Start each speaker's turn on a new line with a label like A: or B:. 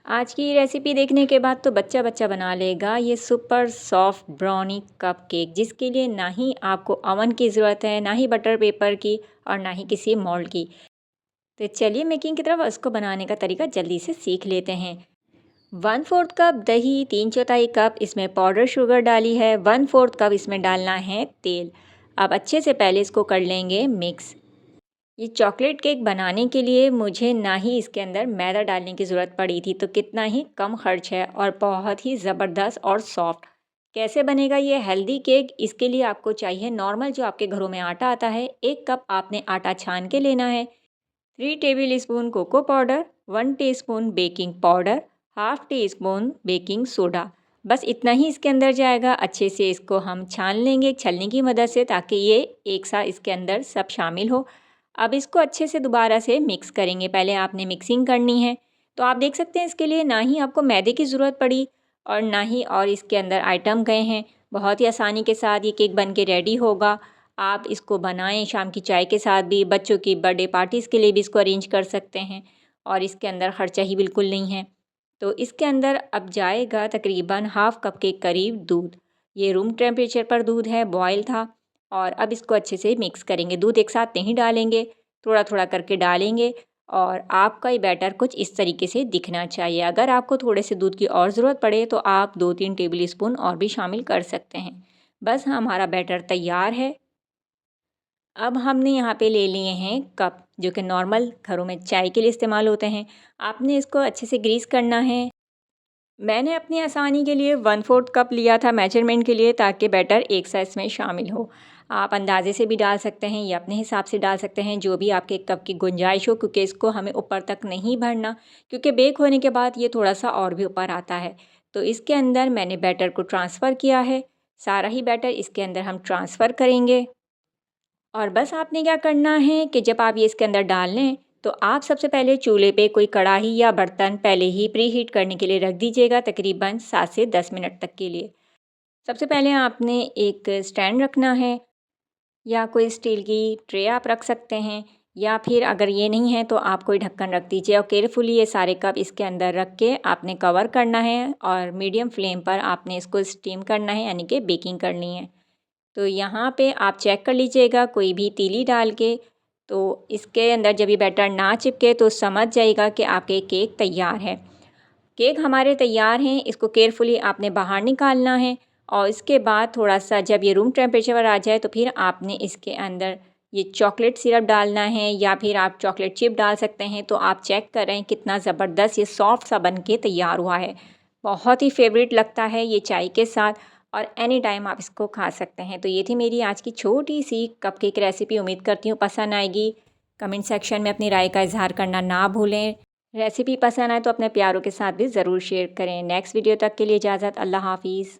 A: आज की रेसिपी देखने के बाद तो बच्चा बच्चा बना लेगा ये सुपर सॉफ्ट ब्राउनी कपकेक, जिसके लिए ना ही आपको ओवन की ज़रूरत है, ना ही बटर पेपर की और ना ही किसी मोल्ड की। तो चलिए मेकिंग की तरफ उसको बनाने का तरीका जल्दी से सीख लेते हैं। 1/4 कप दही, 3/4 कप इसमें पाउडर शुगर डाली है, 1/4 कप इसमें डालना है तेल। अब अच्छे से पहले इसको कर लेंगे मिक्स। ये चॉकलेट केक बनाने के लिए मुझे ना ही इसके अंदर मैदा डालने की ज़रूरत पड़ी थी, तो कितना ही कम खर्च है और बहुत ही ज़बरदस्त और सॉफ्ट। कैसे बनेगा ये हेल्दी केक? इसके लिए आपको चाहिए नॉर्मल जो आपके घरों में आटा आता है। 1 कप आपने आटा छान के लेना है। 3 table spoon cocoa powder, 1 teaspoon baking powder, half tea spoon baking soda. बस इतना ही इसके अंदर जाएगा। अच्छे से इसको हम छान लेंगे छलनी की मदद से, ताकि ये एक साथ इसके अंदर सब शामिल हो। अब इसको अच्छे से दोबारा से मिक्स करेंगे। पहले आपने मिक्सिंग करनी है। तो आप देख सकते हैं इसके लिए ना ही आपको मैदे की ज़रूरत पड़ी और ना ही और इसके अंदर आइटम गए हैं। बहुत ही आसानी के साथ ये केक बन के रेडी होगा। आप इसको बनाएं शाम की चाय के साथ भी, बच्चों की बर्थडे पार्टीज़ के लिए भी इसको अरेंज कर सकते हैं और इसके अंदर खर्चा ही बिल्कुल नहीं है। तो इसके अंदर अब जाएगा तकरीबन हाफ़ कप के करीब दूध। ये रूम टेम्परेचर पर दूध है, बॉयल था। और अब इसको अच्छे से मिक्स करेंगे। दूध एक साथ नहीं डालेंगे, थोड़ा थोड़ा करके डालेंगे और आपका ये बैटर कुछ इस तरीके से दिखना चाहिए। अगर आपको थोड़े से दूध की और ज़रूरत पड़े तो आप 2-3 टेबल स्पून और भी शामिल कर सकते हैं। बस हमारा बैटर तैयार है। अब हमने यहाँ पे ले लिए हैं कप, जो कि नॉर्मल घरों में चाय के लिए इस्तेमाल होते हैं। आपने इसको अच्छे से ग्रीस करना है। मैंने अपनी आसानी के लिए 1/4 कप लिया था मेजरमेंट के लिए, ताकि बैटर एक साथ इसमें शामिल हो। आप अंदाज़े से भी डाल सकते हैं या अपने हिसाब से डाल सकते हैं, जो भी आपके कप की गुंजाइश हो, क्योंकि इसको हमें ऊपर तक नहीं भरना, क्योंकि बेक होने के बाद ये थोड़ा सा और भी ऊपर आता है। तो इसके अंदर मैंने बैटर को ट्रांसफ़र किया है। सारा ही बैटर इसके अंदर हम ट्रांसफ़र करेंगे। और बस आपने क्या करना है कि जब आप ये इसके अंदर डाल लें, तो आप सबसे पहले चूल्हे पे कोई कढ़ाई या बर्तन पहले ही प्री हीट करने के लिए रख दीजिएगा, तकरीबन 7 से 10 मिनट तक के लिए। सबसे पहले आपने एक स्टैंड रखना है या कोई स्टील की ट्रे आप रख सकते हैं, या फिर अगर ये नहीं है तो आप कोई ढक्कन रख दीजिए और केयरफुली ये सारे कप इसके अंदर रख के आपने कवर करना है और मीडियम फ्लेम पर आपने इसको स्टीम करना है, यानी कि बेकिंग करनी है। तो यहाँ पे आप चेक कर लीजिएगा कोई भी तीली डाल के, तो इसके अंदर जब ये बैटर ना चिपके तो समझ जाइएगा कि आपके केक तैयार है। केक हमारे तैयार हैं। इसको केयरफुली आपने बाहर निकालना है और इसके बाद थोड़ा सा जब ये रूम टेम्परेचर पर आ जाए तो फिर आपने इसके अंदर ये चॉकलेट सिरप डालना है, या फिर आप चॉकलेट चिप डाल सकते हैं। तो आप चेक करें कितना ज़बरदस्त ये सॉफ्ट सा बन के तैयार हुआ है। बहुत ही फेवरेट लगता है ये चाय के साथ और एनी टाइम आप इसको खा सकते हैं। तो ये थी मेरी आज की छोटी सी कपकेक रेसिपी। उम्मीद करती हूँ पसंद आएगी। कमेंट सेक्शन में अपनी राय का इज़हार करना ना भूलें। रेसिपी पसंद आए तो अपने प्यारों के साथ भी ज़रूर शेयर करें। नेक्स्ट वीडियो तक के लिए इजाज़त। अल्लाह हाफ़िज़।